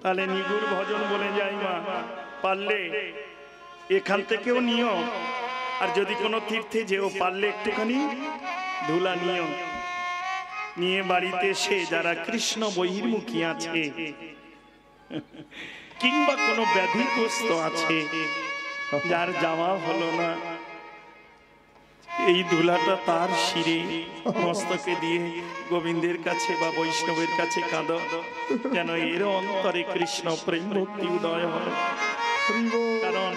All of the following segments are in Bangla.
তাহলে নিগুর ভজন বলে যাই মা, পারলে এখান থেকেও নিও, আর যদি কোনো তীর্থে যেও পারলে একটুখানি ধুলা নিও, নিয়ে বাড়িতে এসে যারা কৃষ্ণ বহির্মুখী আছে কিংবা কোনো ব্যাধিগ্রস্ত আছে, যার যাওয়া হলো না, এই ধুলাটা তার শিরে মস্তকে দিয়ে গোবিন্দের কাছে বা বৈষ্ণবের কাছে কাঁদো, যেন এর অন্তরে কৃষ্ণ প্রেম ভক্তি উদয় হয়। কারণ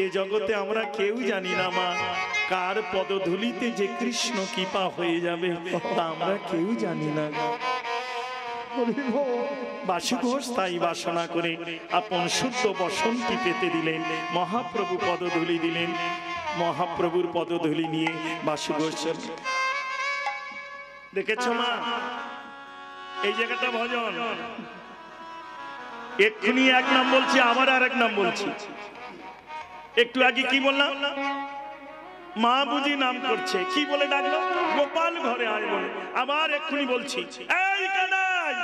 এ জগতে আমরা কেউ জানি না মা, কার পদধূলিতে যে কৃষ্ণ কৃপা হয়ে যাবে তা আমরা কেউ জানি না। বাসু ঘোষ তাই বাসনা করে আপন শুদ্ধ বসন্তি পেতে দিলেন, মহাপ্রভু পদধূলি দিলেন। মহাপ্রভুর পদধূলি নিয়ে বাসু ঘোষ, দেখেছ মা এই জায়গাটা ভজন, এক্ষুনি এক নাম বলছি আবার আর এক নাম বলছি। একটু আগে কি বললাম, মা বুঝি নাম করছে, কি বলে ডাকলো, গোপাল ঘরে আয় বলে। আবার এক্ষুনি বলছি এই কানাই,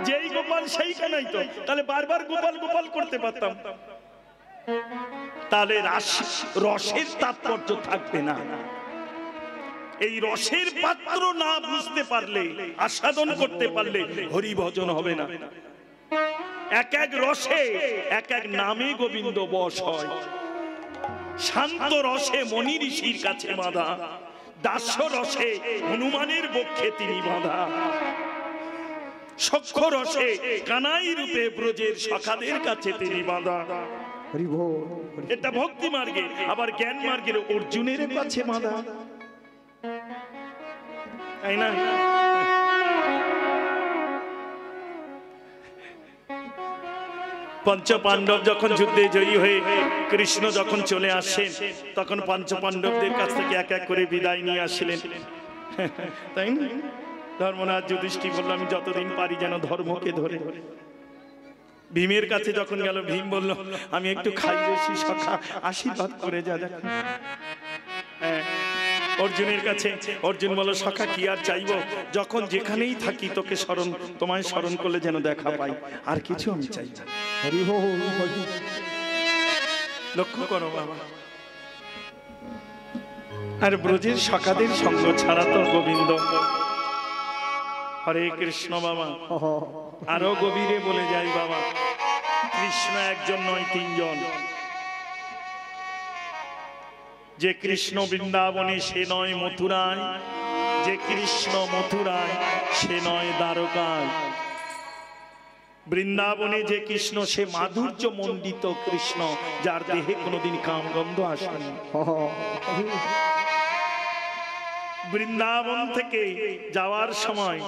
যেই গোপাল সেই কানাই তো, তাহলে বারবার গোপাল গোপাল করতে পারতাম, তাহলে রসের তাৎপর্য থাকবে না। এই রসের পাত্র না বুঝতে পারলে, আস্বাদন করতে পারলে হরি ভজন হবে না। এক এক রসে এক এক নামে গোবিন্দ বশ হয়। শান্ত রসে মনি ঋষির কাছে বাঁধা, দাস্য রসে হনুমানের বক্ষে তিনি বাঁধা, সখ্য রসে কানাই রূপে ব্রজের সখাদের কাছে তিনি বাঁধা। এটা ভক্তি মার্গে। আবার জ্ঞান মার্গের অর্জুনের কাছে বাঁধা, তাই না? পঞ্চ পাণ্ডব যখন যুদ্ধে জয়ী হয়ে কৃষ্ণ যখন চলে আসেন, তখন পঞ্চ পাণ্ডবদের কাছ থেকে এক এক করে বিদায় নিয়ে আসলেন, তাই না? ধর্মরাজ যুধিষ্ঠির বলল আমি যতদিন পারি যেন ধর্মকে ধরে। ভীমের কাছে যখন গেল, ভীম বলল আমি একটু খাই বেশি, সখা আশীর্বাদ করে যা। অর্জুনের কাছে অর্জুন বলল সখা কি আর চাইবো, যখন যেখানেই থাকি তোকে স্মরণ, তোমায় স্মরণ করলে যেন দেখা পাই, আর কিছু আমি চাই না। লক্ষ্য করো বাবা, আর ব্রজের সখাদের সঙ্গ ছাড়া তো গোবিন্দ। হরে কৃষ্ণ বাবা, আরো গভীরে বলে যাই বাবা, কৃষ্ণ একজন নয় তিনজন। যে কৃষ্ণ বৃন্দাবনে সে নয় মথুরায়, যে কৃষ্ণ মথুরায় সে নয় দ্বারকায়। বৃন্দাবনে যে কৃষ্ণ সে মাধুর্য মণ্ডিত কৃষ্ণ, যার দেহে কোনোদিন কামগন্ধ আসেনি। বৃন্দাবন থেকে যাওয়ার সময়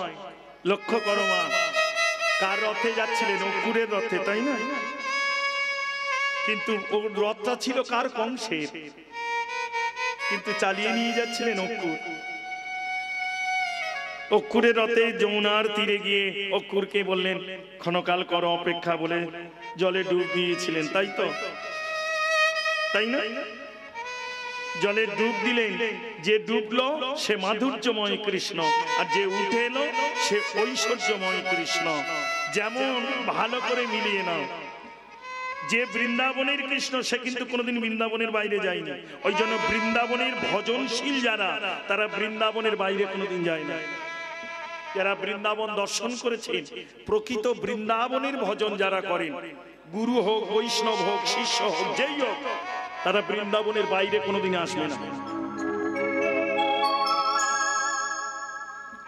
লক্ষ্য করো মা, কার রথে যাচ্ছিলেন? অঙ্কুরের রথে, তাই না? কিন্তু ওর রথটা ছিল কার? কংসের, কিন্তু চালিয়ে নিয়ে যাচ্ছিলেন অঙ্কুর। অঙ্কুরের রথে যমুনার তীরে গিয়ে অঙ্কুরকে বললেন ক্ষণকাল করো অপেক্ষা বলে জলে ডুব দিয়েছিলেন, তাই তো? তাই না? জলে ডুব দিলেন, যে ডুবলো সে মাধুর্যময় কৃষ্ণ, আর যে উঠে এলো সে ঐশ্বর্যময় কৃষ্ণ। যেমন ভালো করে মিলিয়ে নাও, যে বৃন্দাবনের কৃষ্ণ সে কিন্তু কোনোদিন বৃন্দাবনের বাইরে যায়নি। ওই জন্য বৃন্দাবনের ভজনশীল যারা, তারা বৃন্দাবনের বাইরে কোনোদিন যায় না। যারা বৃন্দাবন দর্শন করেছেন, প্রকৃত বৃন্দাবনের ভজন যারা করেন, গুরু হোক, বৈষ্ণব হোক, শিষ্য হোক, যেই হোক, তারা বৃন্দাবনের বাইরে কোনোদিন আসবে না।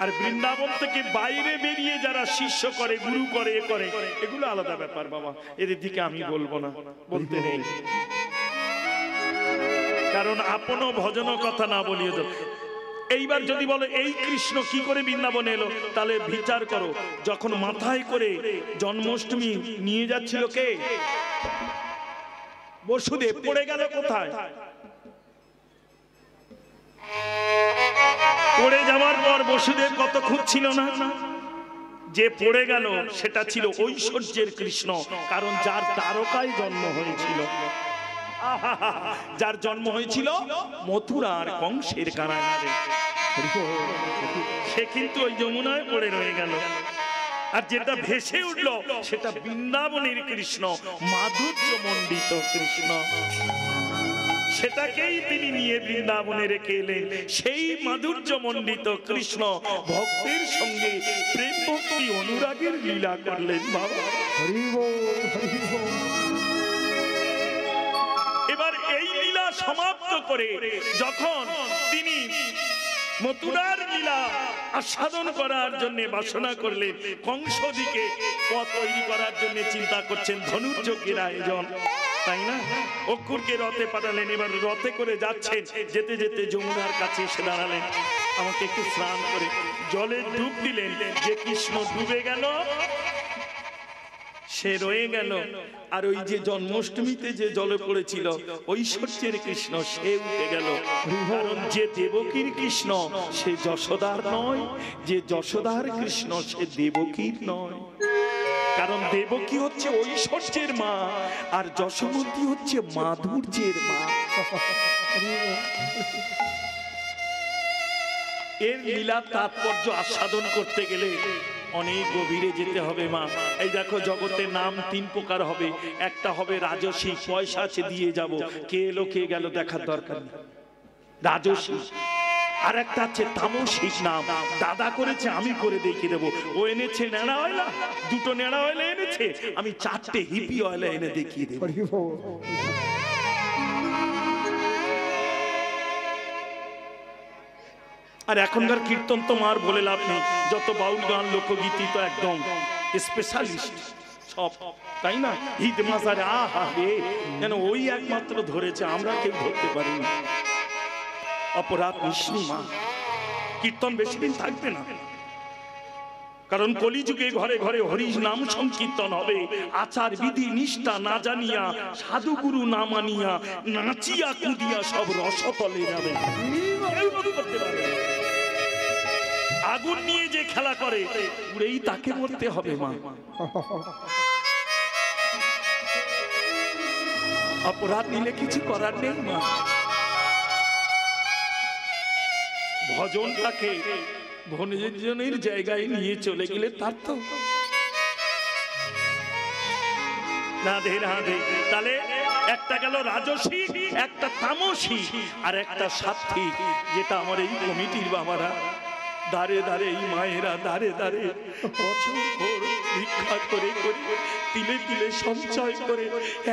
আর বৃন্দাবন থেকে বাইরে বেরিয়ে যারা শিষ্য করে, গুরু করে, এ করে, এগুলো আলাদা ব্যাপার বাবা, এদের দিকে আমি বলবো না, বলতে নেই। কারণ আপনো ভজন কথা না বলিয়ে দেব। এইবার যদি বলো এই কৃষ্ণ কি করে বৃন্দাবনে এলো, তাহলে বিচার করো, যখন মাথায় করে জন্মাষ্টমী নিয়ে যাচ্ছিল কে? বসুদেব। পড়ে গেল কোথায়? পড়ে যাওয়ার পর বসুদেব কত খুঁজছিল না, যে পড়ে গেল সেটা ছিল ঐশ্বর্যের কৃষ্ণ। কারণ যার দ্বারকায় জন্ম হয়েছিল, যার জন্ম হয়েছিল মথুরার কংসের কারাগারে, সে কিন্তু ওই যমুনায় পড়ে রয়ে গেল। আর যেটা ভেসে উঠল সেটা বৃন্দাবনের কৃষ্ণ, মাধুর্য মণ্ডিত কৃষ্ণ। সেটাকেই তিনি নিয়ে বৃন্দাবনে রেখে এলেন। সেই মাধুর্য মণ্ডিত কৃষ্ণ ভক্তের সঙ্গে প্রেম ভক্তি অনুরাগের লীলা করলেন। বাবা এবার এই লীলা সমাপ্ত করে যখন তিনি মথুরার লীলা আস্বাদন করার জন্য বাসনা করলেন, কংসদিকে পথ তৈরি করার জন্য চিন্তা করছেন, ধনুর্যজ্ঞের আয়োজন, তাই না? অক্ষুরকে রথে পাঠালেন। এবার রথে করে যাচ্ছেন, যেতে যেতে যমুনার কাছে এসে দাঁড়ালেন, আমাকে একটু স্নান করে জলে ডুব দিলেন। যে কৃষ্ণ ডুবে গেল সে রয়ে গেল, আর ওই যে জন্মাষ্টমীতে যে জলে পড়েছিল ঐশ্বর্যের কৃষ্ণ সে উঠে গেল। কারণ যে দেবকীর কৃষ্ণ সে যশোদার নয়, যে যশোদার কৃষ্ণ সে দেবকীর নয়। কারণ দেবকী হচ্ছে ঐশ্বর্যের মা, আর যশোমতী হচ্ছে মাধুর্যের মা। এর লীলা তাৎপর্য আস্বাদন করতে গেলে অনেক গভীরে যেতে হবে মা। এই দেখো, জগতের নাম তিন প্রকার হবে। একটা হবে রাজসী, পয়সা আছে দিয়ে যাব, কে এলো কে গেল দেখার দরকার নেই, রাজসী। আর একটা আছে তামসিক নাম, দাদা করেছে আমি করে দেখিয়ে দেবো। ও এনেছে নেড়া অয়লা, দুটো নেড়া অয়লা এনেছে, আমি চারটে হিপি অয়লা এনে দেখিয়ে দেবো। আর এখনকার কীর্তন তো মার বলে লাভ নেই, যত বাউল গান লোকগীতি তো একদম স্পেশালিস্ট সব, তাই না? ঈদ মাজারে আহা রে, যেন ওই একমাত্র ধরেছে, আমরা কেউ ধরতে পারিনি। অপরাধ নিশ্চিত মা, কীর্তন বেশি দিন থাকবে না, কারণ কলিযুগে ঘরে ঘরে হরি নাম সংকীর্তন হবে। আচার বিধি নিষ্ঠা না জানিয়া, সাধুগুরু না মানিয়া, নাচিয়া কুদিয়া সব রসতলে যাবে, কেউ করতে পারবে না। আগুন নিয়ে যে খেলা করে পুরেই তাকে মরতে হবে মা। অপরাধ নিলে কিছু করার নেই মা। ভজনটাকে ভজনের জায়গায় নিয়ে চলে গেলে তার তো রাধে রাধে। তাহলে একটা গেল রাজসী, একটা তামসী, আর একটা সাত্ত্বিক, যেটা আমার এই কমিটির বাবারা দাঁড়ে দাঁড়ে, এই মায়েরা দাঁড়ে দাঁড়ে বছর ভোর ভিক্ষা করে করে তিলে তিলে সঞ্চয় করে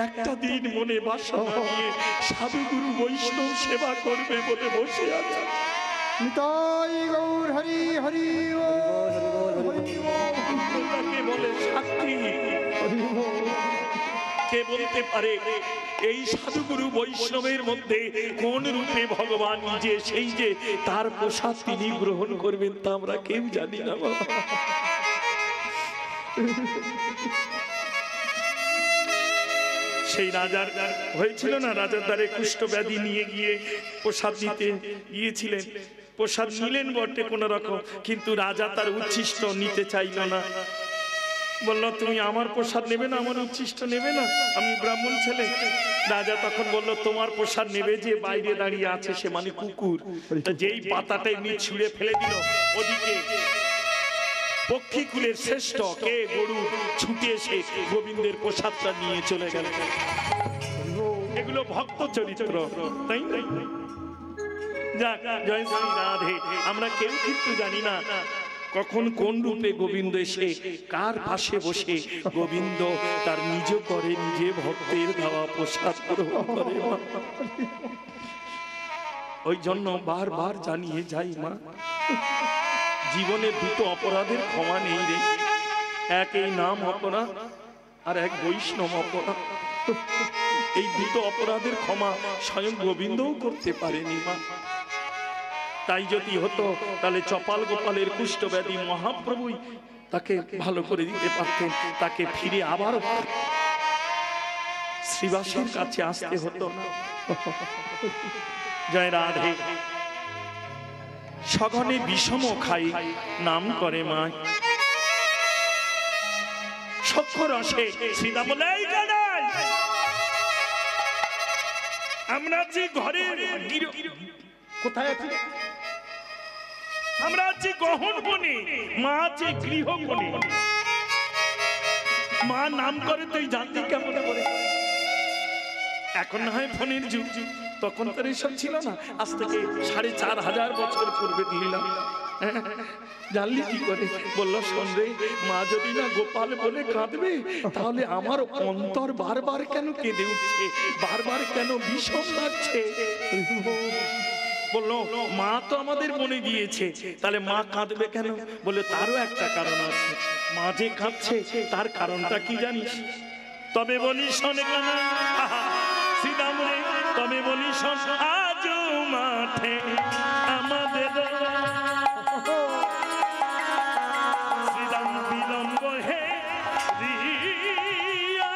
একটা দিন মনে বাসনা নিয়ে সাধুগুরু বৈষ্ণব সেবা করবে বলে বসে আছে। বলে সাত্ত্বিক। কে বলতে পারে এই সাধুগুরু বৈষ্ণবের মধ্যে কোন রূপে ভগবান নিজে সেই যে তার প্রসাদ তিনি গ্রহণ করবেন তা আমরা কেউ জানি না। সেই রাজার হয়েছিল না, রাজার দ্বারে কুষ্ঠ ব্যাধি নিয়ে গিয়ে প্রসাদ দিতে গিয়েছিলেন। প্রসাদ নিলেন বটে কোন রকম, কিন্তু রাজা তার উচ্ছিষ্ট নিতে চাইল না। বলল তুমি আমার প্রসাদ নেবে না, আমার উচ্ছিষ্ট নেবে না, আমি ব্রাহ্মণ ছেলে। রাজা তখন বলল তোমার প্রসাদ নেবে যে বাইরে দাঁড়িয়ে আছে সে মানে কুকুর। যেই পাতাটা এমনি ছুঁড়ে ফেলে দিল, ওদিকে পক্ষীকুলের শ্রেষ্ঠ কে গরু ছুটে এসে গোবিন্দের প্রসাদটা নিয়ে চলে গেল। এগুলো ভক্ত চরিত্র, তাই না? যাক, জয় শ্রী রাধে। আমরা কেউ কিন্তু জানি না কখন কোন রূপে গোবিন্দ এসে কার পাশে বসে গোবিন্দ তার নিজ করে নিজে ভক্তের দেওয়া প্রসাদ গ্রহণ করে। ওই জন্য বারবার জানিয়ে যাই মা, জীবনে দুটো অপরাধের ক্ষমা নেই রে। এক এই নাম অপরাধ, আর এক বৈষ্ণব অপরাধ। এই দুটো অপরাধের ক্ষমা স্বয়ং গোবিন্দও করতে পারেনি মা। তাই যদি হতো তাহলে চপাল গোপালের কুষ্ঠ ব্যাধি মহাপ্রভুই তাকে ভালো করে দিতে পারতেন, তাকে ফিরে আবার শ্রীবাসের কাছে আসতে হতো না। জয় রাধে। সঘনে বিষম খাই নাম করে মা, সক্ষ রসে সীতা বলে আমরা যে ঘরে কোথায় আছি, আমরা আছি গহন বনে, মা আছে গৃহ বনে। মা নাম করে তুই জানতি কেমন করে? এখন না হয় ফোনের যুগ, তখন তো এইসব ছিল না। আজ থেকে 4500 বছর পূর্বে দিলাম। জানলি কি করে? বলল শোন রে, মা যদি না গোপাল বলে কাঁদবে, তাহলে আমার অন্তর বারবার কেন কেঁদে উঠছে, বারবার কেন বিষম লাগছে। বললো মা তো আমাদের মনে গিয়েছে, তাহলে মা কাঁদবে কেন? বলে তারও একটা কারণ আছে। মা যে কাঁদছে তার কারণটা কি জানিস? তবে বলি শোনে কানা শ্রীরাম রে, তবে বলি শোন, আজ মাঠে আমাদের শ্রীরাম বিলম্ব হে রিয়া,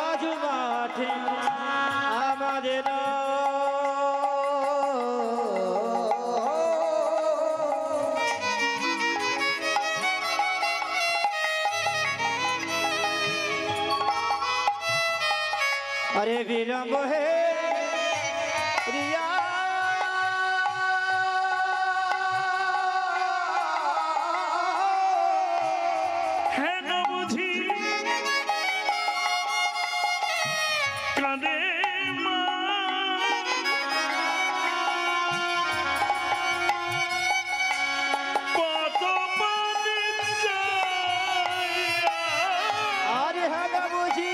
আজ মাঠে আমাদের अरे विलम्ब है रिया, है न बुझी कांदे अरे है न बुझी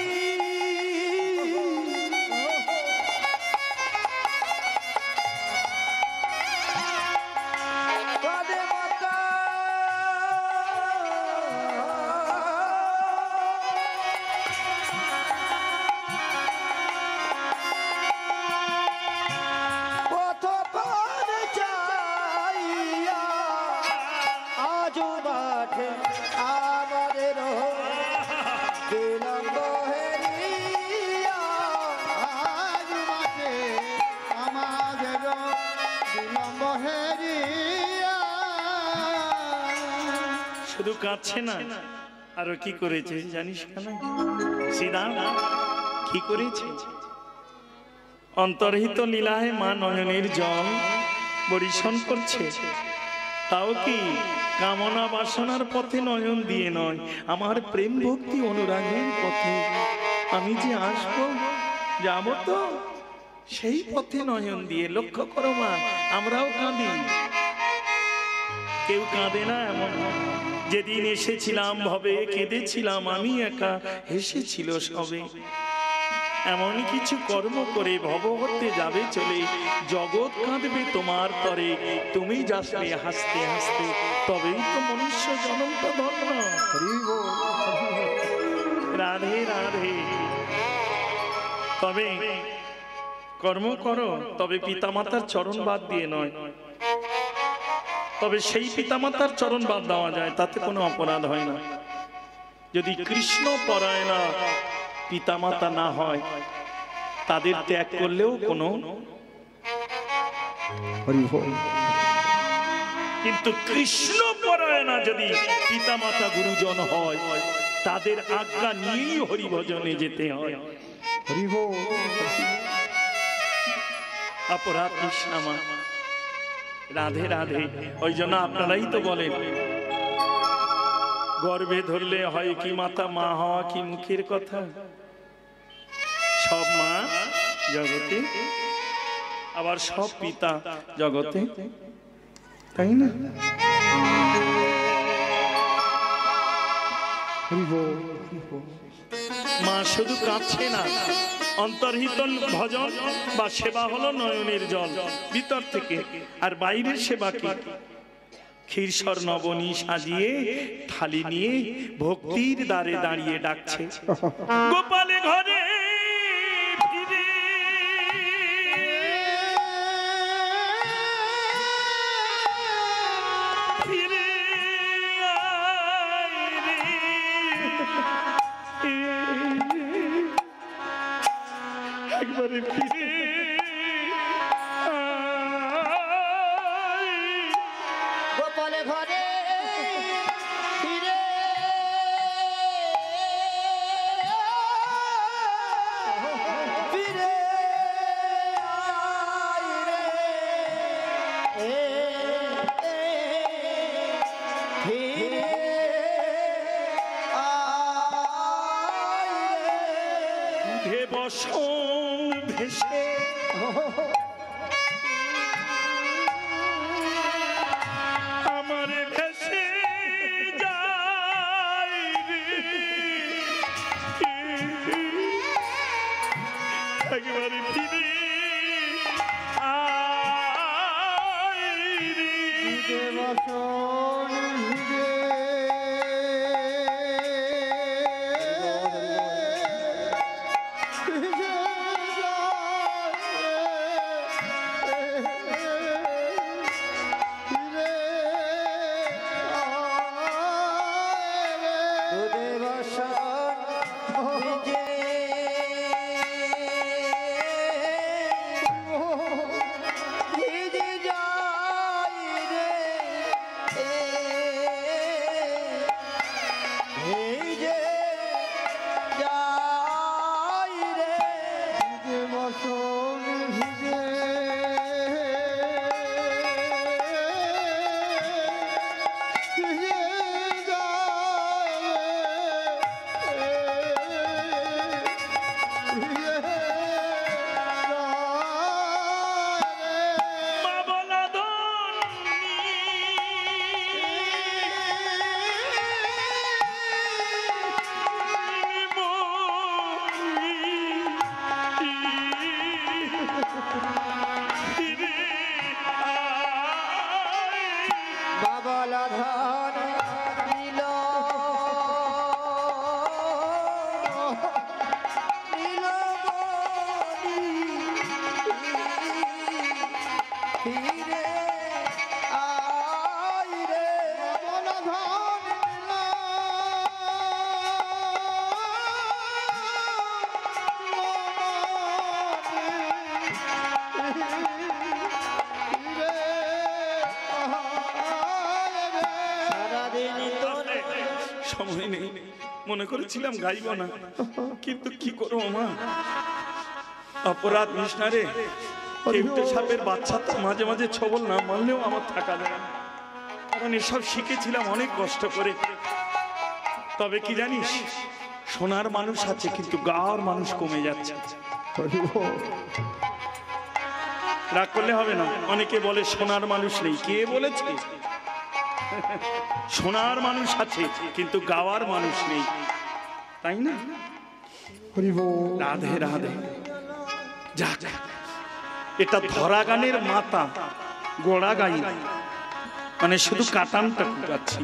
শুধু কাঁদছে না, আরো কি করেছে জানিস কেন? শ্রীরাম কি করেছে? অন্তর্হিত লীলায় মা নয়নের জল বরিশন করছে। তাও কি কামনা বাসনার পথে নয়ন দিয়ে নয়, আমার প্রেম ভক্তি অনুরাগের পথে। আমি যে আসবো, যাবো তো সেই পথে নয়ন দিয়ে। লক্ষ্য করো মা, আমরাও কাঁদি, কেউ কাঁদে না এমন। যেদিন এসেছিলাম ভবে কেঁদেছিলাম আমি একা, হেসেছিল সবে। এমন কিছু কর্ম করে ভব হতে যাবে চলে, জগৎ কাঁদবে তোমার তরে, তুমি যাবে হাসতে হাসতে, তবেই তো মনুষ্য জন্মটা ধন্য। রাধে রাধে। তবে কর্ম করো, তবে পিতামাতার চরণ বাদ দিয়ে নয়। তবে সেই পিতামাতার চরণ বাদ দেওয়া যায়, তাতে কোনো অপরাধ হয় না। যদি কৃষ্ণ পরায়ণা পিতামাতা না হয়, তাদের ত্যাগ করলেও কোনো, কিন্তু কৃষ্ণ পরায়ণা যদি পিতামাতা গুরুজন হয়, তাদের আজ্ঞা নিয়েই হরিভজনে যেতে হয়। অপরাধ কৃষ্ণামা। রাধে রাধে। ওই জন্য আপনারাই তো বলেন, গর্ভে ধরলে হয় কি মাতা, মা হওয়া কি মুখের কথা। সব মা জগতে, আবার সব পিতা জগতে, তাই না? মা শুধু কাঁদছে না, অন্তর্হিত ভজন বা সেবা হলো নয়নের জল ভিতর থেকে। আর বাইরের সেবা কি? ক্ষীরসর নবনী সাজিয়ে থালি নিয়ে ভক্তির দ্বারে দাঁড়িয়ে ডাকছে, গোপালে ঘরে ফিরে, ফিরে আয় রে, একবারে ফিরে গোপালে ঘরে ফিরে ফিরে আয় রে, ফিরে আয় বসন ভেসে আমার ভেসে যায় রে, একেবারে ফিরে আয় রে। বসন ভিজে ভিজে দুধে বসন ভিজে ভিজে যায় রে, ভিজে যায় রে, ভিজে বসন ভিজে ভিজে যায় রে, ভিজে বাবলা ধান নীল নীলমণি ফিরে আয় রে, বাবলা ধান সময় নেই, মনে করেছিলাম গাইব না, কিন্তু কি করবো মা, অপরাধ মিশনারে কেউটে সাপের বাচ্চা তো মাঝে মাঝে ছবল না মারলেও আমার থাকা যায় না, কারণ এসব শিখেছিলাম অনেক কষ্ট করে। তবে কি জানিস, সোনার মানুষ আছে কিন্তু গাঁর মানুষ কমে যাচ্ছে। রাগ করলে হবে না, অনেকে বলে সোনার মানুষ নেই, কে বলেছে? সোনার মানুষ আছে কিন্তু গাওয়ার মানুষ নেই, তাই না? রাধে রাধে। যাক, এটা ধরা গানের মাতা গোড়া গাই, মানে শুধু কাটানটা কুটাচ্ছি।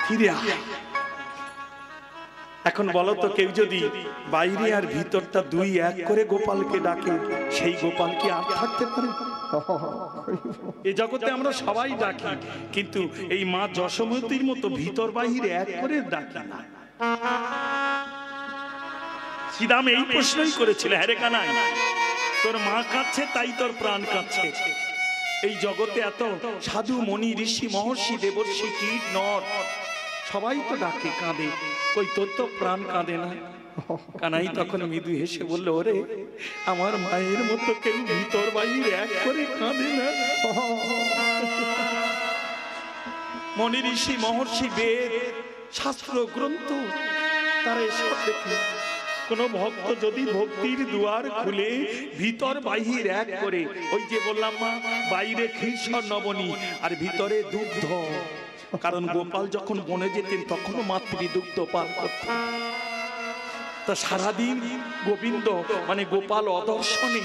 ফিরে আয়। এখন বলো তো, কেউ যদি বাইরে আর ভিতরটা দুই এক করে গোপালকে ডাকে, সেই গোপাল কি আর থাকতে পারে? এই জগতে আমরা সবাই ডাকি, কিন্তু এই মা যশোমতীর মতো ভিতর বাহির এক করে ডাকি না। শ্রীরাম এই প্রশ্নই করেছিল, হ্যাঁ রে কানাই, তোর মা কাঁদছে তাই তোর প্রাণ কাঁদছে। এই জগতে এত সাধু মনি ঋষি মহর্ষি দেবর্ষি কীট নর সবাই তো ডাকে কাঁদে, কই তোর তো প্রাণ কাঁদে না? কানাই তখন মৃদু হেসে বলল, ওরে আমার মায়ের মতো কেউ ভিতর বাহির এক করে কাঁদে না। মনি ঋষি মহর্ষি বেদ শাস্ত্র গ্রন্থ তারা এসব দেখে, কোন ভক্ত যদি ভক্তির দুয়ার খুলে ভিতর বাহির এক করে, ওই যে বললাম মা, বাইরে ক্ষীর নবনী আর ভিতরে দুগ্ধ, কারণ গোপাল যখন বনে যেতেন তখনও মাতৃ দুগ্ধ পান করতেন। তা সারাদিন গোবিন্দ মানে গোপাল অদর্শনে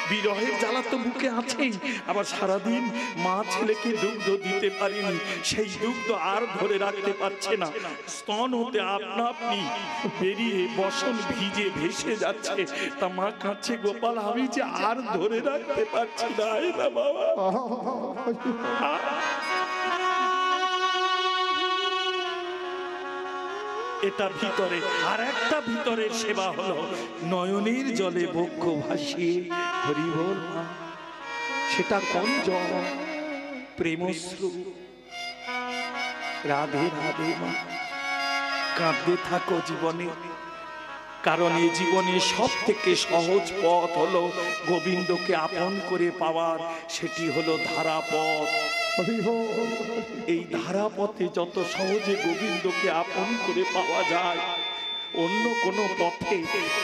বিরহের জ্বালা তো বুকে আছেই, আবার সারাদিন মা ছেলেকে দুগ্ধ দিতে পারেনি, সেই দুগ্ধ আর ধরে রাখতে পারছে না, স্তন হতে আপনা আপনি বেরিয়ে বসন ভিজে ভেসে যাচ্ছে। তা মা কাঁদছে, গোপাল আমি যে আর ধরে রাখতে পারছি না, এই না বাবা। এটা ভিতরে, আর একটা ভিতরের সেবা হলো নয়নের জলে বক্ষ ভাসিয়ে হরি বল মা। সেটা কোন জল? প্রেমশ্রু। রাধে রাধে মা, কাঁদতে থাকো জীবনে, কারণ এই জীবনে সব থেকে সহজ পথ হলো গোবিন্দকে আপন করে পাওয়ার, সেটি হলো ধারাপথ। এই ধারাপথে যত সহজে গোবিন্দকে আপন করে পাওয়া যায়, অন্য কোনো পথে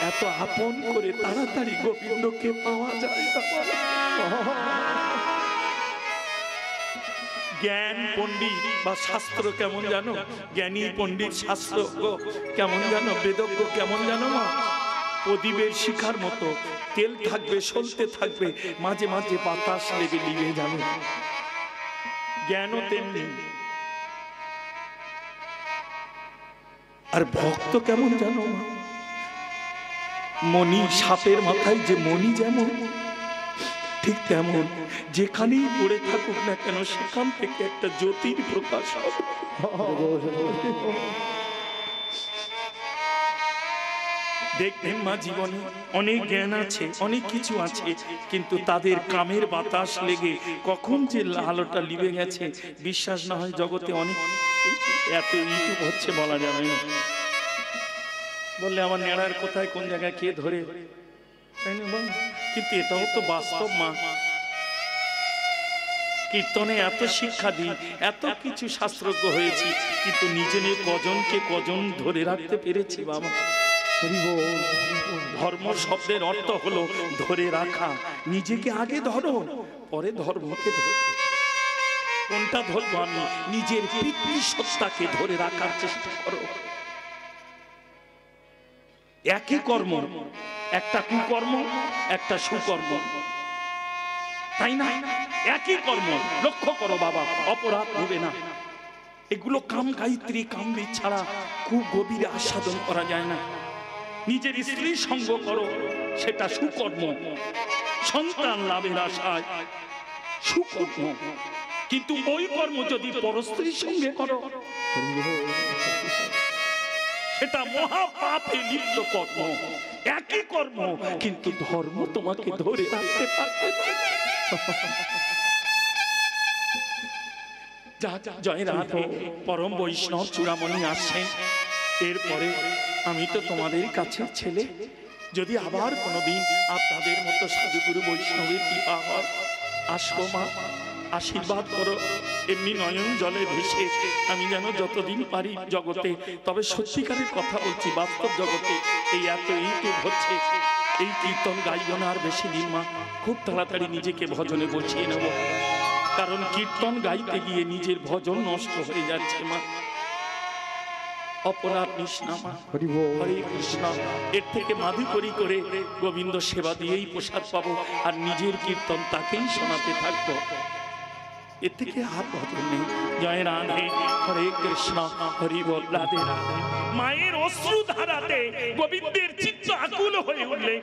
এত আপন করে তাড়াতাড়ি গোবিন্দকে পাওয়া যায় না। জ্ঞান পণ্ডিত বা শাস্ত্র কেমন জানো, জ্ঞানী পণ্ডিত শাস্ত্র কেমন জানো, বেদজ্ঞ কেমন জানো না, প্রদীপের শিখার মতো তেল থাকবে, সলতে থাকবে, মাঝে মাঝে বাতাস লেগে লিবে যাবে। জ্ঞানও তেমনি। আর ভক্ত কেমন জানো, মণি, সাপের মাথায় যে মণি যেমন, ঠিক তেমন যেখানেই পড়ে থাকুক না কেন সেখান থেকে একটা জ্যোতির প্রকাশ হবে। দেখবেন মা, জীবনে অনেক জ্ঞান আছে, অনেক কিছু আছে, কিন্তু তাদের কামের বাতাস লেগে কখন যে আলোটা লিবে গেছে বিশ্বাস না হয়। জগতে অনেক এত ইউটিউব হচ্ছে বলা যাবে না। বললে আমার নেড়ার কোথায় কোন জায়গায় কে ধরে, তাই না বল? কিন্তু এটাও তো বাস্তব মা। কীর্তনে এত শিক্ষা দিই, এত কিছু শাস্ত্রজ্ঞ হয়েছি, কিন্তু নিজের কজনকে কজন ধরে রাখতে পেরেছি বাবা? ধর্ম শব্দের অর্থ হলো ধরে রাখা। নিজেকে আগে ধরো, পরে ধর্মকে ধরো। কোনটা ধরবো আমি? নিজের পিতৃসত্তাকে ধরে রাখার চেষ্টা করো। একই কর্ম, একটা কুকর্ম, একটা সুকর্ম, তাই না? একই কর্ম, লক্ষ্য করো বাবা, অপরাধ হবে না। এগুলো কাম গায়ত্রী, কামবীর ছাড়া খুব গভীরে আস্বাদন করা যায় না। নিজের স্ত্রীর সঙ্গ করো, সেটা সুকর্ম, সন্তান লাভের আশায় সুকর্ম। কিন্তু ওই কর্ম যদি পরস্ত্রীর সঙ্গে করো সেটা মহাপাপে লিপ্ত কর্ম। একই কর্ম, কিন্তু ধর্ম তোমাকে ধরে রাখতে পারবে না। জয় রাধে। পরম বৈষ্ণব চূড়ামণি আসছেন। এরপরে আমি তো তোমাদের কাছে ছেলে, যদি আবার কোনোদিন আপনাদের মতো সাধুগুরু বৈষ্ণবের বিবাহ হয়, আসবো মা, আশীর্বাদ করো। এমনি নয়ন জলে ভেসে আমি যেন যতদিন পারি জগতে, তবে সত্যিকারের কথা বলছি, বাস্তব জগতে এই এত ইউটিউব হচ্ছে, এই কীর্তন গাইব না আর বেশি দিন মা। খুব তাড়াতাড়ি নিজেকে ভজনে বসিয়ে নেব, কারণ কীর্তন গাইতে গিয়ে নিজের ভজন নষ্ট হয়ে যাচ্ছে মা। অপরাধ নিষ্ণা মা, হরে কৃষ্ণ। এর থেকে মাধুকরী করে গোবিন্দ সেবা দিয়েই প্রসাদ পাবো, আর নিজের কীর্তন তাকেই শোনাতে থাকবো। এর থেকে আর ভজন নেই। জয় রাধে, হরে কৃষ্ণ, হরি বল, রাধে রাধে। মায়ের অশ্রু ধারাতে গোবিন্দের চিত্ত আকুল হয়ে উঠলে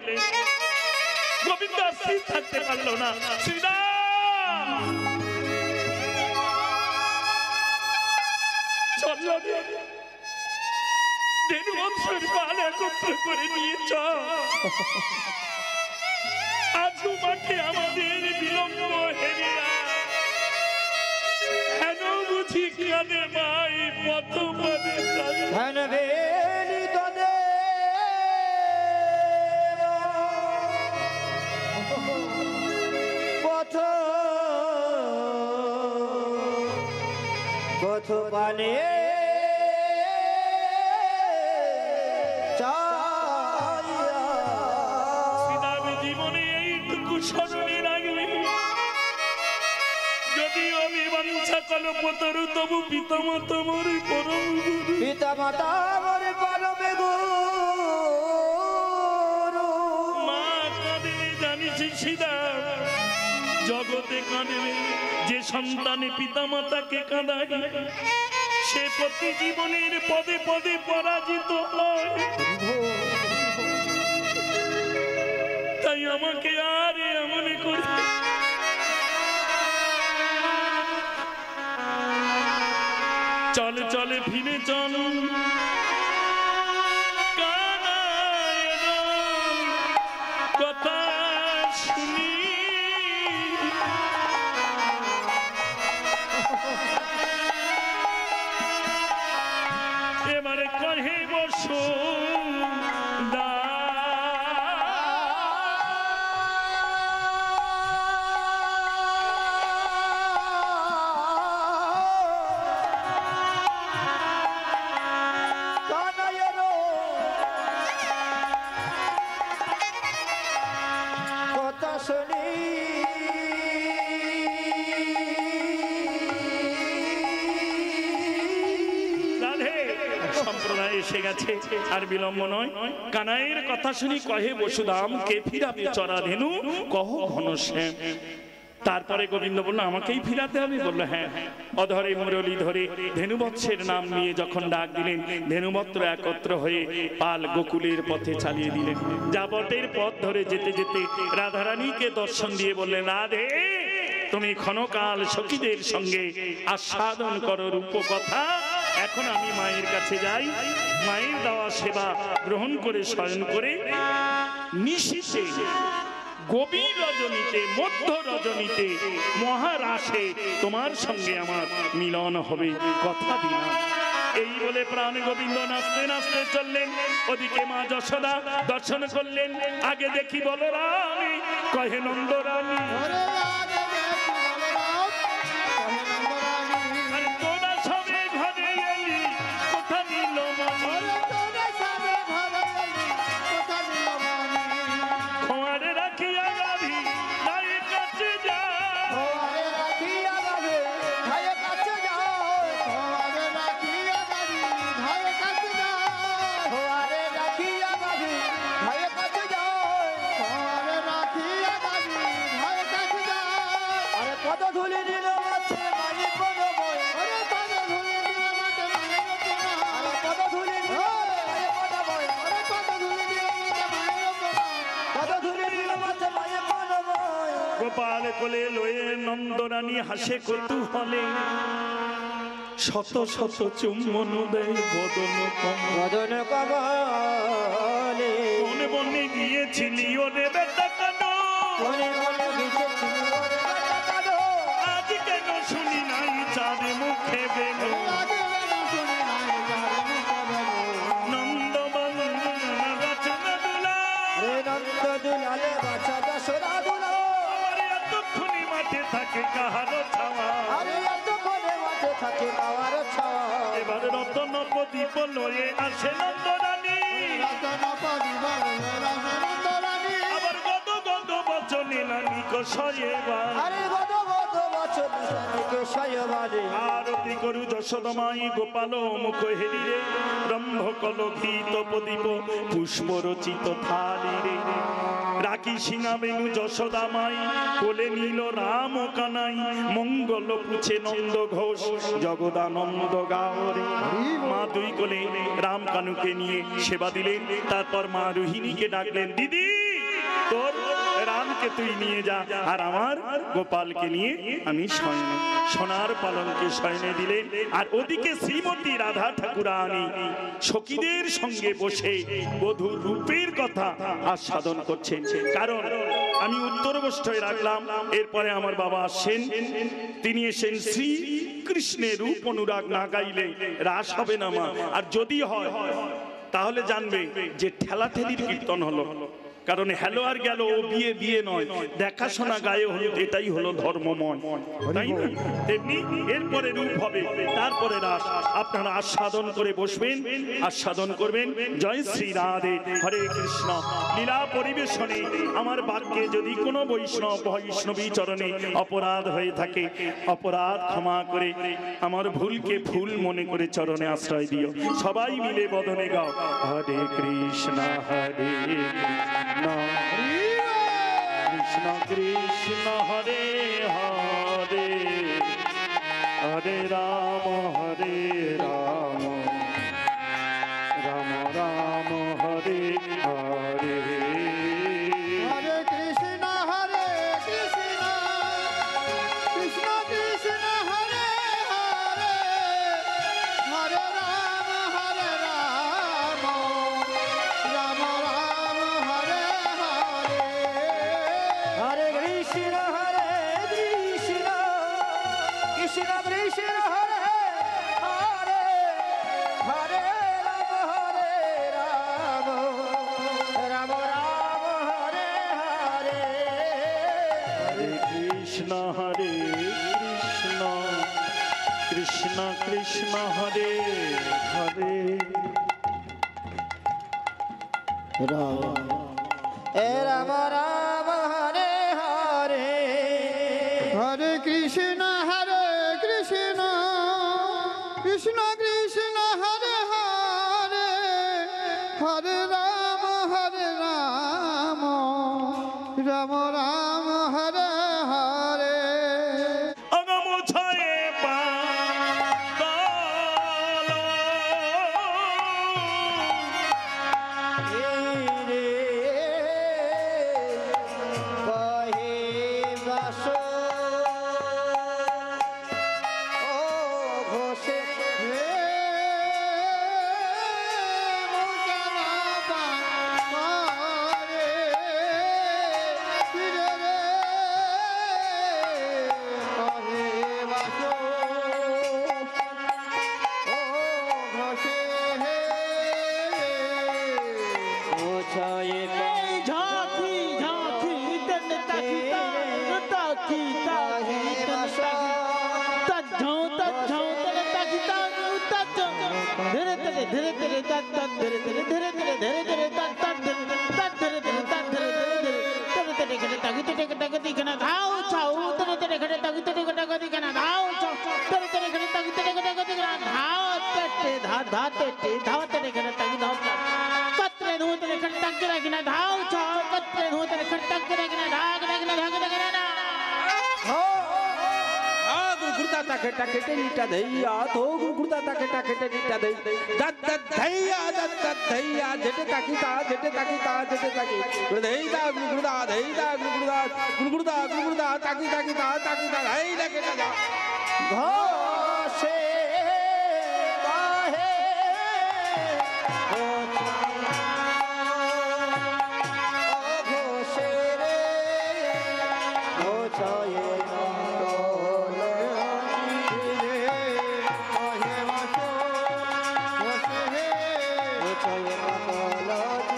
গোবিন্দ স্থির থাকতে পারলো না। শ্রীরাম চল, দেনু বৎসর পাল একত্র করে নিয়ে চল। আজ মাঠে আমাদের বিলম্ব হেরিয়া, হেন বুঝি কানে মাই পথ মানে চাই। পথ পানে জীবনে এইটুকু স্মরণে রাখবে, যদি আমি বাঞ্ছা কল্পতরু তবু পিতামাতা মোর পরম গুরু। পিতামাতা মোর পরম গুরু। মা কাঁদলে জানিস সীতা, জগতে কাঁদলে যে সন্তানে পিতামাতাকে কাঁদায় সে প্রতি জীবনের পদে পদে পরাজিত হয়। তাই আমাকে আর এমন করে চলে চলে ফিরে চল, কথা শুনি এবারে কহে বসো দা। দাসনী সম্প্রদায় এসে গেছে, আর বিলম্ব নয়। কানাইয়ের কথা শুনি কহে বসুদাম, কে ফিরাবে চরা ধেনু কহ ঘনশ্যাম। তারপরে গোবিন্দ বলল, আমাকেই ফিরাতে হবে? বললো হ্যাঁ। অধরে মুরলী ধরে ধেনুবৎসের নাম নিয়ে যখন ডাক দিলেন, ধেনুবত্র একত্র হয়ে পাল গোকুলের পথে চালিয়ে দিলেন। যা বটের পথ ধরে যেতে যেতে রাধারানীকে দর্শন দিয়ে বললেন, রাধে তুমি ক্ষণকাল সখীদের সঙ্গে আস্বাদন করো রূপকথা। এখন আমি মায়ের কাছে যাই, মায়ের দেওয়া সেবা গ্রহণ করে শয়ন করে নিশীথে গভীর রজনীতে মধ্য রজনীতে মহারাসে তোমার সঙ্গে আমার মিলন হবে, কথা দিলাম। এই বলে প্রাণ গোবিন্দ নাচতে নাচতে চললেন। ওদিকে মা যশোদা দর্শন করলেন। আগে দেখি বলরানী, কহে নন্দরানী, তোরা সবে ঘরে এলি, কোথা নিল মনি? খোয়ারে রাখিয়া গাভী গায়ের কাছে যা, গোপাল কোলে লয়ে নন্দরানী হাসে কৌতূহলে, শত শত চুম্বন দেয় বদন বদন কমলে, কোন বনে গিয়েছিলি ওরে বেটা কানো, মনে মনে গেছিলি ওরে বেটা কানো, আজ কেন শুনি নাই চাঁদ মুখে বেনো? নন্দবন্দনা রচনা দুলা, রে নন্দ দুলালে বাছা যশোদা দুলা, আমার এতক্ষণি মাঠে থাকে কাহারো ছাওয়া, আরে এতক্ষণে মাঠে থাকে পাওয়ার ছাওয়া। এবার রতন প্রদীপ লয়ে আসে নন্দরানী, আবার গদ গদ বচনে নানি কষয়েবা, আরে গদ গদ বছর নিশানিকে সয়বাদে, আরতি করু যশোদমাই গোপাল মুখ হেরিরে, ব্রহ্ম কল ঘিত প্রদীপ পুষ্প রচিত থালি রে, রাখি সিংহা বেনু যশোদামাই, কোলে নীল রাম কানাই, মঙ্গল পুছে নন্দ ঘোষ জগদানন্দ গাওরে। মা দুই কোলে রাম কানুকে নিয়ে সেবা দিলেন। তারপর মা রোহিণীকে ডাকলেন, দিদি তোর রামকে তুই নিয়ে যা, আর আমার গোপালকে নিয়ে আমি শয়নে, সোনার পালনকে শয়নে দিলেন। আর ওদিকে শ্রীমতী রাধা ঠাকুরানী সখীদের সঙ্গে বসে বধূর রূপের কথা আস্বাদন করছেন। কারণ আমি উত্তর বস্ত্রয় রাখলাম, এরপরে আমার বাবা আসছেন, তিনি এসেন শ্রী কৃষ্ণের রূপ অনুরাগ না গাইলে রাস হবে না মা। আর যদি হয় তাহলে জানবে যে ঠেলাঠেলির কীর্তন হলো। কারণ হ্যালো আর গেল, ও বিয়ে বিয়ে নয়, দেখাশোনা গায়ে হলুদ, এটাই হলো ধর্মময়, তাই না? তেমনি এরপরে রূপ হবে, তারপরে রাস। আপনারা আস্বাদন করে বসবেন, আস্বাদন করবেন। জয় শ্রী রাধে, হরে কৃষ্ণ। লীলা পরিবেশনে আমার বাক্যে যদি কোনো বৈষ্ণবী চরণে অপরাধ হয়ে থাকে, অপরাধ ক্ষমা করে আমার ভুলকে ভুল মনে করে চরণে আশ্রয় দিও। সবাই মিলে বদনে গাও, হরে কৃষ্ণ হরে কৃষ্ণ কৃষ্ণ হরে হরে, হরে রাম রাম রাম হরে হরে। হরে কৃষ্ণ কৃষ্ণ কৃষ্ণ হরে হরে, হরে রাম রাম রাম হরে হরে। হরে কৃষ্ণ কৃষ্ণ কৃষ্ণ কৃষ্ণ হরে হরে, হরে রাম রাম রাম হরে হরে। হরে কৃষ্ণ কৃষ্ণ কৃষ্ণ হরে হরে, রাম রাম হরে হরে কৃষ্ণ কৃষ্ণ কৃষ্ণ হরে হরে হরে রাম রাম রাম হরে হরে অগম ছয়ে পাতাল রে কহে বাস ও ঘোষে হে মোজানা পারে রে রে কহে বাসো ও ঘোষে হে মোছায়ে ঝাঁকি ঝাঁকি তেন তাকি তাকি তাকি বাস তাজ্ঝাও তাজ্ঝাও তেন তাকি তাজ্ঝাও ধীরে ধীরে ধীরে ধীরে তাক তাক ধীরে ধীরে ধীরে ধীরে ধীরে ধীরে তাক তাক তাক ধীরে ধীরে তাক ধীরে ধীরে ধীরে ধীরে ধীরে তাকি তেনে তাকি দিখনা ধাও ছাও ধীরে ধীরে ধীরে তাকি তেনে তাকি দিখনা ধাও ছাও ধীরে ধীরে ধীরে তাকি তেনে তাকি দিখনা ধাও তেতে ধা ধা তেতে ধাও তেনে তাকি ধাও कत्रे धूत ने खट्टक के रखना धाव छाव कत्रे धूत ने खट्टक के रखना धाग रखना धाग रखना ना गुरुकुरता ताके ताके नीटा दैया तो गुरुकुरता ताके ताके नीटा दै दत्त दैया जेटे ताकी ता जेटे ताकी ता जेटे ताकी दैदा गुरुकुरता ताकी ताकी ता दै लगे ना ঘোষে কহে ও ঘোষে রে মোছায়ে মোছায়ে মঙ্গল জিরে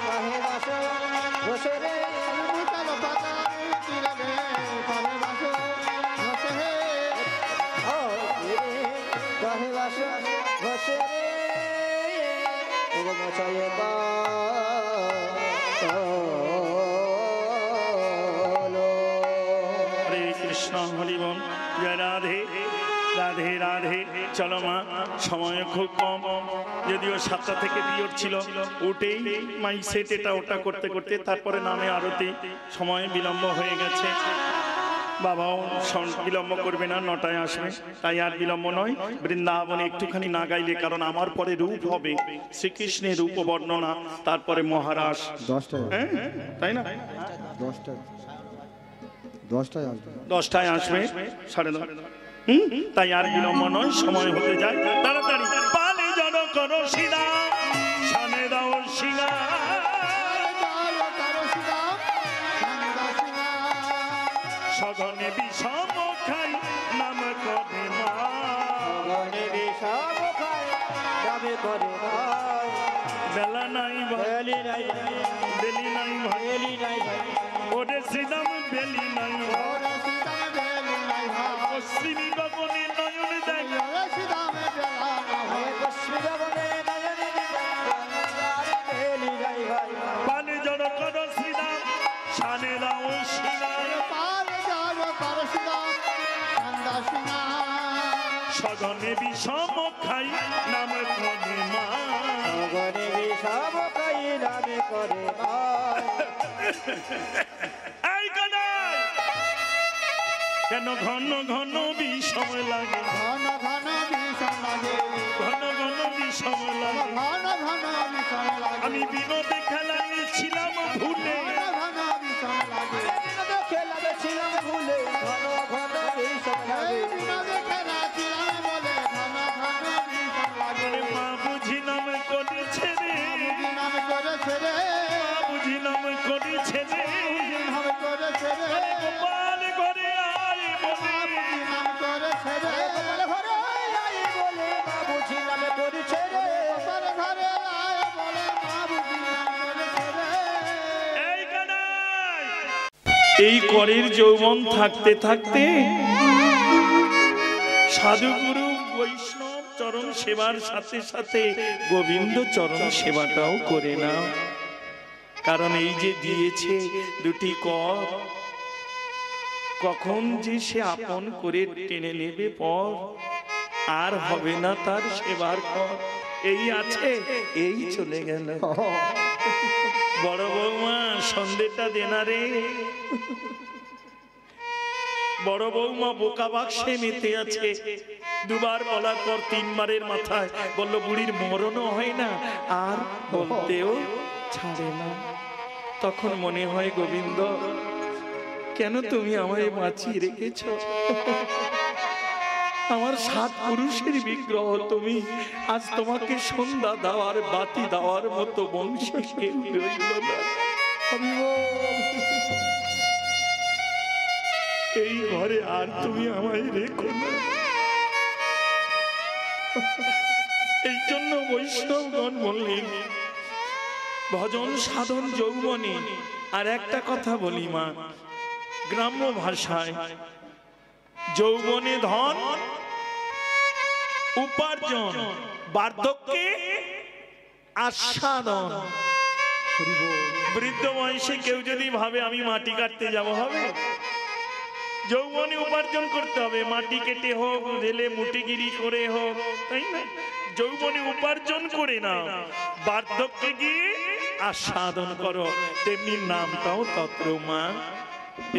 কহে বাস ঘোষে রে কহে বাস ঘোষে রে ওগো মোছায়ে হরে কৃষ্ণ হরি বল জয় রাধে রাধে রাধে চলো মা সময় খুব কম যদিও 7টা থেকে পিরিয়ড ছিল উঠেই মাই সেট এটা ওটা করতে করতে তারপরে নামে আরতি সময় বিলম্ব হয়ে গেছে বাবাও বিলম্ব করবে না 9টায় আসবে তাই আর বিলম্ব নয় বৃন্দাবনে একটুখানি না গাইলে কারণ আমার পরে রূপ হবে শ্রীকৃষ্ণের রূপ বর্ণনা তারপরে মহারাজ 10টায় হ্যাঁ তাই না 10টায় আসবে 10টায় আসবে 10:30 তাই আর বিলম্ব নয় সময় হতে যায় তাড়াতাড়ি পালে জন করো শিলা সানে দাও শিলা সঘনে বিষম খাই নাম করে মা গনে বিষম খায় যাবে করে ভাই বেলা নাই ভাই বেলি নাই বেলি নাই ভাই বেলি নাই ভাই ওরে শ্রীদাম বেলি নাই ভাই ওরে সীতা বেলি নাই ভাই পশ্চিমী গগনে নয়ন দেয় ওরে সীতা বেলা না হে কশ্মীর বনে নয়নে বেলি নাই ভাই পালে জন করো শ্রীদাম সানে দাও শিলা পার যাও পরশিদা সন্দাসিনা সঘনে বিষম খাই নাম করে মা গনে বিষম খাই নামে করে ভাই এই কানাই কেন ঘন ঘন বিষম লাগে ঘন ঘন বিষম লাগে ঘন ঘন বিষম লাগে ঘন ঘন বিষম লাগে আমি বিনোদে খেলায় ছিলাম ভুলে ঘন ঘন বিষম লাগে খেলাবে ছিলাম ভুলে ঘন ঘন বিষম লাগে এই বিনোদে খেলা ছিলাম বলে ঘন ঘন বিষম লাগে আরে মা বুঝি নাম করেছে রে বুঝি নাম করেছে রে মা বুঝি নাম করেছে রে বুঝি নাম করেছে রে আরে গোপাল ঘরে আয় বলে বুঝি নাম করেছে রে বলে ঘরে আই বলে মা বুঝি নামে করেছে রে গোপাল ঘরে আয় বলে মা বুঝি নাম করেছে রে এই কানাই এই করের যৌবন থাকতে থাকতে সাধুগুরু বৈষ্ণব চরণ সেবার সাথে সাথে গোবিন্দ চরণ সেবাটাও করে নাও কারণ এই যে দিয়েছে দুটি কর কখন যে সে আপন করে টেনে নেবে পর, আর হবে না তার সেবার পর। এই আছে, এই চলে গেল। বড় বৌমা সন্ধ্যেটা দেনা রে। বড় বৌমা বোকা বাক্সে মেতে আছে। দুবার বলার পর তিনবারের মাথায় বলল বুড়ির মরণও হয় না, আর বলতেও ছাড়ে না। তখন মনে হয় গোবিন্দ কেন তুমি আমায় বাঁচিয়ে রেখেছ? আমার 7 পুরুষের বিগ্রহ তুমি, আজ তোমাকে সন্ধ্যা দেওয়ার বাতি দেওয়ার মতো বংশী কেউ রইল না। এই ঘরে আর তুমি আমায় রেখো না। এই জন্য বৈষ্ণবগণ বললেন ভজন সাধন যৌবনে। আর একটা কথা বলি মা, গ্রাম্য ভাষায় যৌবনে ধন উপার্জন, বার্ধক্যে আস্বাদন। বৃদ্ধ বয়সে কেউ যদি ভাবে আমি মাটি কাটতে যাব, হবে? যৌবনে উপার্জন করতে হবে, মাটি কেটে হোক, রেলে মুটিগিরি করে হোক, তাই না? যৌবনে উপার্জন করে না, বার্ধক্যে গিয়ে আস্বাদন করো। তেমনি নামটাও তত্র মা।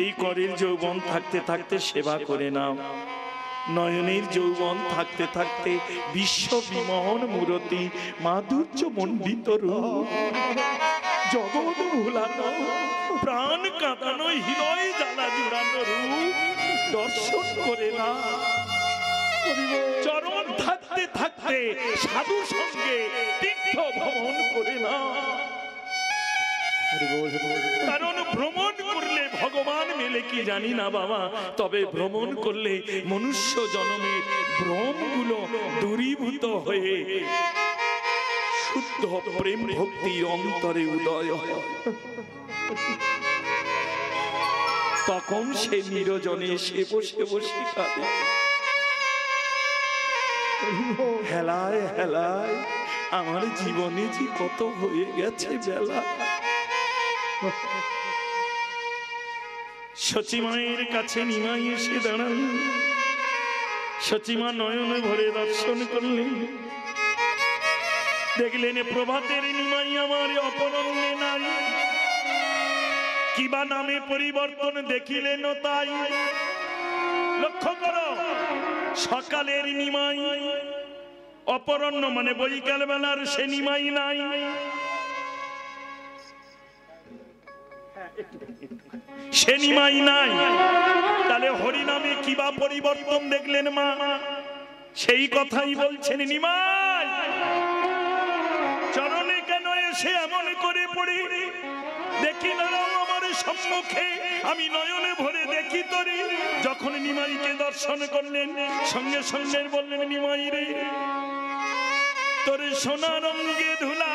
এই করের যৌবন থাকতে থাকতে সেবা করে নাও। নয়নের যৌবন থাকতে থাকতে বিশ্ব বিমোহন মূরতি মাধুর্য মণ্ডিত রূপ, জগৎ ভুলানো প্রাণ কাঁদানো হৃদয় জ্বালা জুড়ানো রূপ দর্শন করে না। চরণ থাকতে থাকতে সাধু সঙ্গে তীর্থ ভ্রমণ করে না। কারণ ভ্রমণ করলে ভগবান মেলে কি জানি না বাবা, তবে ভ্রমণ করলে মনুষ্য জন্মের ভ্রমগুলো দূরীভূত হয়ে শুদ্ধ প্রেম ভক্তির অন্তরে উদয় হয়। তখন সে নিরজনে সে বসে বসে কাঁদে, হেলায় হেলায় আমার জীবনে যে কত হয়ে গেছে বেলা। সচিমায়ের কাছে নিমাই এসে দাঁড়াল। সচিমা নয়ন ভরে দর্শন করলেন, দেখলেন প্রভাতের নিমাই আমার অপরণ্যে নাই। কিবা নামে পরিবর্তন দেখিলেন তাই। লক্ষ্য করো, সকালের নিমাই অপরণ্য মানে বৈকাল বেলার সে নিমাই নাই। সে নিমাই নাই, তাহলে হরিনামে কিবা পরিবর্তন দেখলেন মা? সেই কথাই বলছেন নিমাই চরণে কেন এসে এমন করে পড়ি, দেখি না আমার সম্মুখে, আমি নয়নে ভরে দেখি তরি। যখন নিমাইকে দর্শন করলেন সঙ্গে সঙ্গে বললেন নিমাই রে, তোর সোনা রঙে ধুলা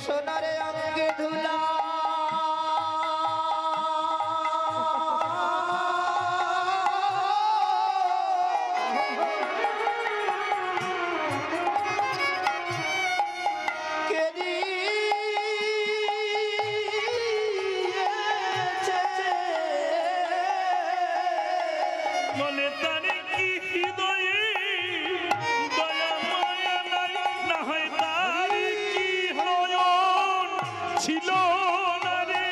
সোনারে অঙ্গে ধুলা বলে তারে কি হৃদয়ে দয়া মায়া নাই, না হয় তার কি নয়ন ছিল না রে।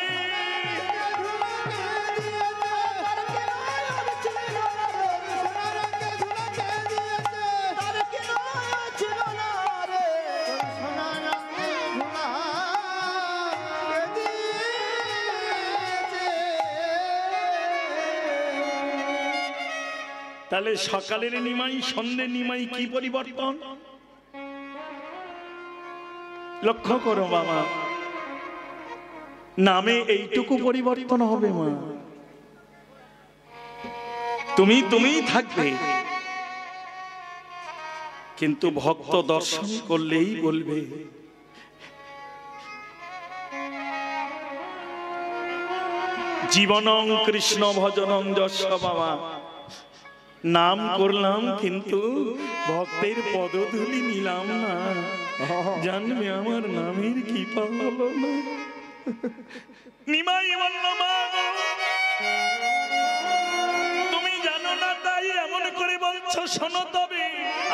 তাহলে সকালের নিমাই সন্ধ্যের নিমাই কি পরিবর্তন? লক্ষ্য করো বাবা, নামে এইটুকু পরিবর্তন হবে মা। তুমি তুমিই থাকবে, কিন্তু ভক্ত দর্শন করলেই বলবে জীবনং কৃষ্ণ ভজনং যশ বাবা, নাম করলাম কিন্তু ভক্তের পদধূলি নিলাম না। জানবে আমার নামের কি পাবো না। নিমাই বলল মা তুমি জানো না তাই এমন করে বলছো, শোনো তবে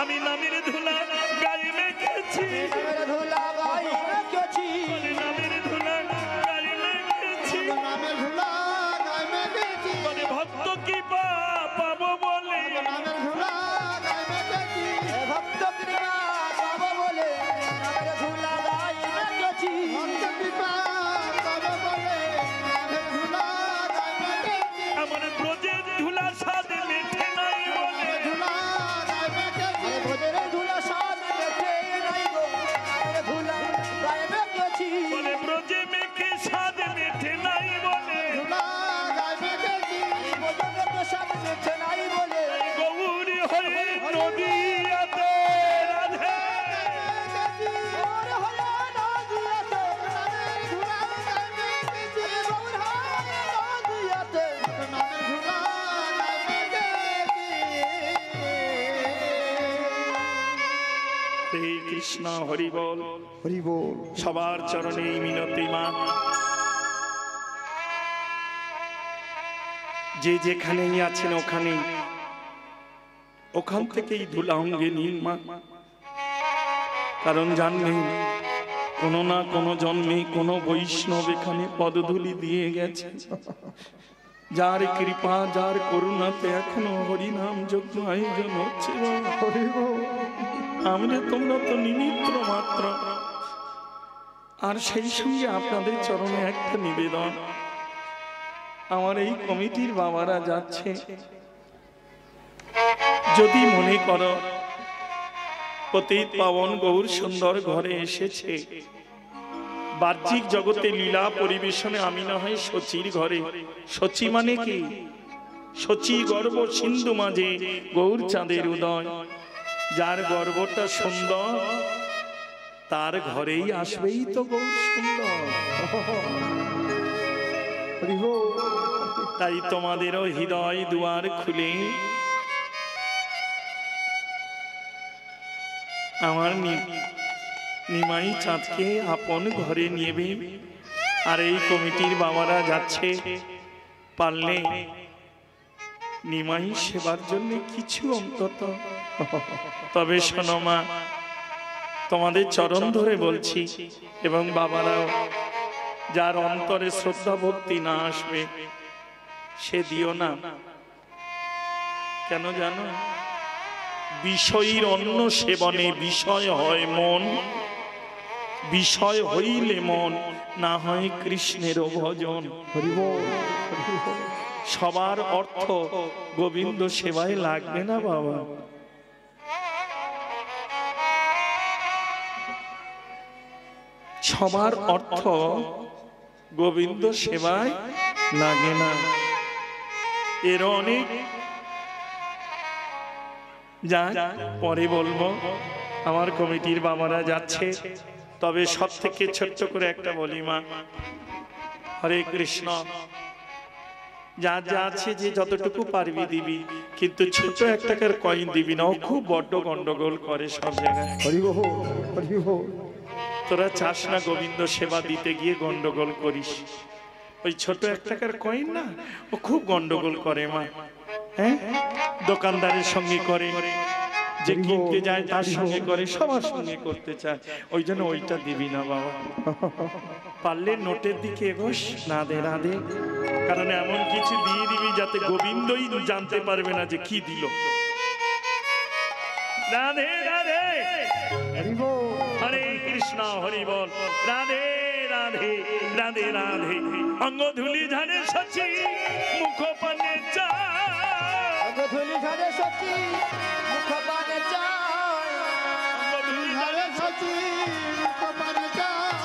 আমি নামের ধুলা গায়ে মেখেছি, ধুলা গায়ে মেখেছি, নামের ধুলা গায়ে মেখেছি, নামের ধুলা গায়ে মেখেছি, বলে ভক্ত কি পাবো বলে, নামের ধুলা গায়ে মেখেছি, ভক্ত কৃপা পাবো বলে নামের ধুলা গায়ে মেখেছি, ভক্ত কৃপা পাবো বলে নামের ধুলা গায়ে মেখেছি, আমার ব্রজের ধুলা সাদে মেঠে নাই বলে, ধুলা গায়ে মেখেছি, ভোজের ধুলা স্বাদ মেখে নাই গো, নামের ধুলা গায়ে মেখেছি, বলে ব্রজে মেখে সাদে মেঠে নাই বলে, ধুলা গায়ে মেখেছি, ভোজনের স্বাদ মেখে নাই বলে গৌরী হয়ে নদীয়াতে রাধে, ওরে হরে নদিয়াতে, নামের ধুলা গায়ে মেখেছি, গৌর হরে নদিয়াতে, নামের ধুলা গায়ে মেখেছি। হে কৃষ্ণ হরি বল, হরি বল। সবার চরণে মিনতি মা, যে যেখানেই আছেন ওখান থেকেই ধুলা অঙ্গে নিন মা। কারণ জানবেন কোনো না কোনো জন্মে কোনো বৈষ্ণব এখানে পদধূলি দিয়ে গেছে, যার কৃপা যার করুণাতে এখনো হরিনাম যজ্ঞ আয়োজন হচ্ছে। আমরা তোমরা তো নিমিত্র মাত্র। আর সেই সঙ্গে আপনাদের চরণে একটা নিবেদন, আমার এই কমিটির বাবারা যাচ্ছে, যদি মনে করো পতিত পাবন গৌর সুন্দর ঘরে এসেছে, বাহ্যিক জগতে লীলা পরিবেশনে আমি না হয় শচীর ঘরে, শচী মানে কি? শচী গর্ব সিন্ধু মাঝে গৌর চাঁদের উদয়, যার গর্বটা সুন্দর তার ঘরেই আসবেই তো গৌর সুন্দর। তাই তোমাদেরও হৃদয় দুয়ার খুলে আমার নিমাই চাঁদকে আপন ঘরে নিয়েবে। আর এই কমিটির বাবারা যাচ্ছে, পারলে নিমাই সেবার জন্য কিছু অন্তত। তবে শোনো মা, তোমাদের চরণ ধরে বলছি, এবং বাবারাও, যার অন্তরে শ্রদ্ধা ভক্তি না আসবে সে দিও না। কেন জানো? বিষয়ীর অন্ন সেবনে বিষয় হয় মন, বিষয় হইলে মন না হয় কৃষ্ণের ভজন। সবার অর্থ গোবিন্দ সেবায় লাগবে না বাবা। সবার অর্থ গোবিন্দ সেবায় লাগে না। এর অনেক যা পরে বলবো। আমার কমিটির বাবারা যাচ্ছে, তবে সব থেকে ছোট্ট করে একটা বলি মা, হরে কৃষ্ণ, যা যা আছে যে যতটুকু পারবি দিবি, কিন্তু ছোট এক টাকার কয়েন দিবি না, ও খুব বড্ড গন্ডগোল করে সব জায়গায়। তোরা চাস না গোবিন্দ সেবা দিতে গিয়ে গন্ডগোল করিস। ওই ছোট এক টাকার কয়েন না, ও খুব গন্ডগোল করে মা। হ্যাঁ, দোকানদারের সঙ্গে করে, যে কিনতে যায় তার সঙ্গে করে, সবার সঙ্গে করতে চায়। ওই জন্য ওইটা দিবি না বাবা। পারলে নোটের দিকে এগোস, না দে না দে, কারণ এমন কিছু দিয়ে দিবি যাতে গোবিন্দই জানতে পারবে না যে কি দিল। রাধে রাধে, হরে কৃষ্ণ হরি বল, রাধে রাধে রাধে রাধে। অঙ্গ ধুলি ঝাড়ে সচি মুখ পানে চা, ধুলি ঝাড়ে সচি মুখ পানে চায়, ঝাড়ে সচি মুখ পানে চায়,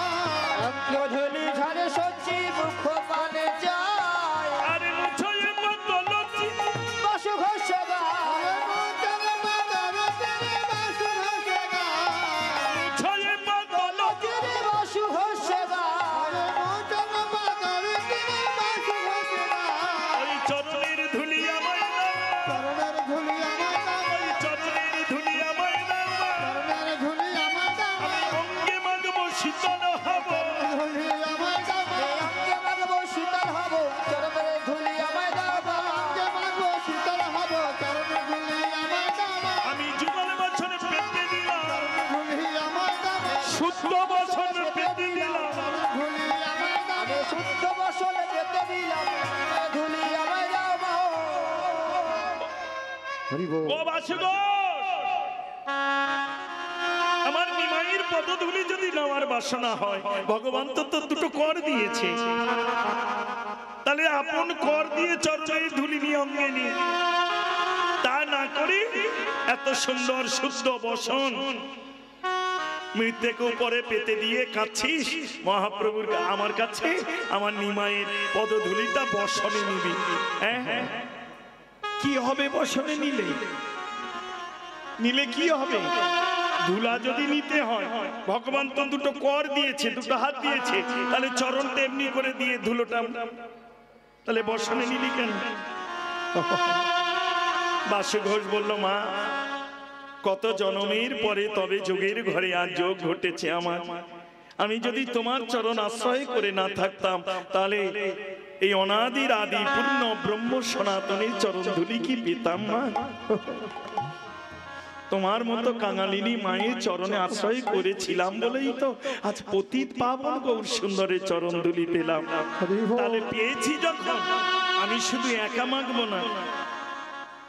ধুলি ঝাড়ে সচি মুখ পানে চায়, আরে মুছয়ে বদলছি বাসু ঘোষ গায়, মুখে বাদর তেরে বাসু ঘোষ শুদ্ধ বসন পেতে দিলাম ধুলি আমায় দাও আমি শুদ্ধ বসন পেতে দিলাম ধুলি আমায় দাও মাও ও বাসুদেব, আমার নিমাইয়ের পদধূলি যদি নেওয়ার বাসনা হয়, ভগবান তো দুটো কর দিয়েছে, তাহলে আপন কর দিয়ে চরণের ধুলি নিয়ে অঙ্গে নি, তা না করে এত সুন্দর শুদ্ধ বসন মৃত্যুকে উপরে পেতে দিয়ে কাঁদছিস মহাপ্রভুর আমার কাছে আমার নিমাইয়ের পদধূলিটা বসনে নিবি। হ্যাঁ হ্যাঁ, কি হবে বসনে নিলে? নিলে কি হবে? ধুলা যদি নিতে হয়, ভগবান তো দুটো কর দিয়েছে, দুটো হাত দিয়েছে, তাহলে চরণটা এমনি করে দিয়ে ধুলোটা, তাহলে বসনে নিলি কেন? বাসু ঘোষ বলল, মা কত জনমের পরে তবে যোগের ঘরে আজ যোগ ঘটেছে আমার। আমি যদি তোমার চরণ আশ্রয় করে না থাকতাম, তাহলে এই অনাদির আদি পূর্ণ ব্রহ্ম সনাতনের চরণ ধুলি কি পেতাম মা? তোমার মতো কাঙালিনী মায়ের চরণে আশ্রয় করেছিলাম বলেই তো আজ পতিত পাবন গৌর সুন্দরের চরণ ধুলি পেলাম। তাহলে পেয়েছি যখন, আমি শুধু একা মাগবো না,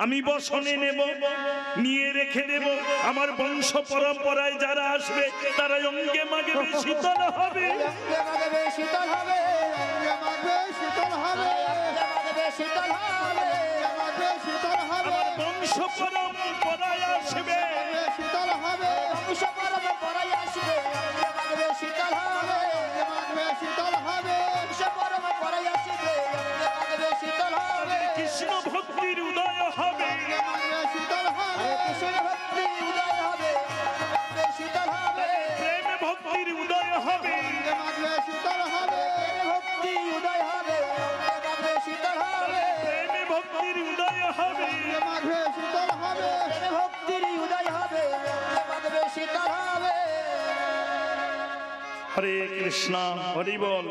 আমি বসনে নেব, নিয়ে রেখে দেব, আমার বংশ পরম্পরায় যারা আসবে তারা অঙ্গে মাগবে, শীতল হবে। অঙ্গে মাগবে শীতল হবে অঙ্গে মাগবে শীতল হবে অঙ্গে মাগবে শীতল হবে মাগবে শীতল হবে আমার বংশ পরম্পরায় আসবে, শীতল হবে বংশ পরম্পরায় আসবে অঙ্গে মাগবে শীতল হবে মাগবে শীতল হবে বংশ পরম্পরায় আসবে অঙ্গে মাগবে শীতল হবে কৃষ্ণ ভক্তির উদয় হবে, মাগবে শীতল হবে কৃষ্ণ ভক্তি উদয় হবে মাগবে শীতল হবে প্রেম ভক্তির উদয় হবে, মাগবে শীতল হবে ভক্তি উদয় হবে মাগবে শীতল হবে প্রেম ভক্তির উদয় হবে। মাগবে শীতল হবে ভক্তির উদয় হবে মাগবে শীতল হবে হরে কৃষ্ণ, হরি বল।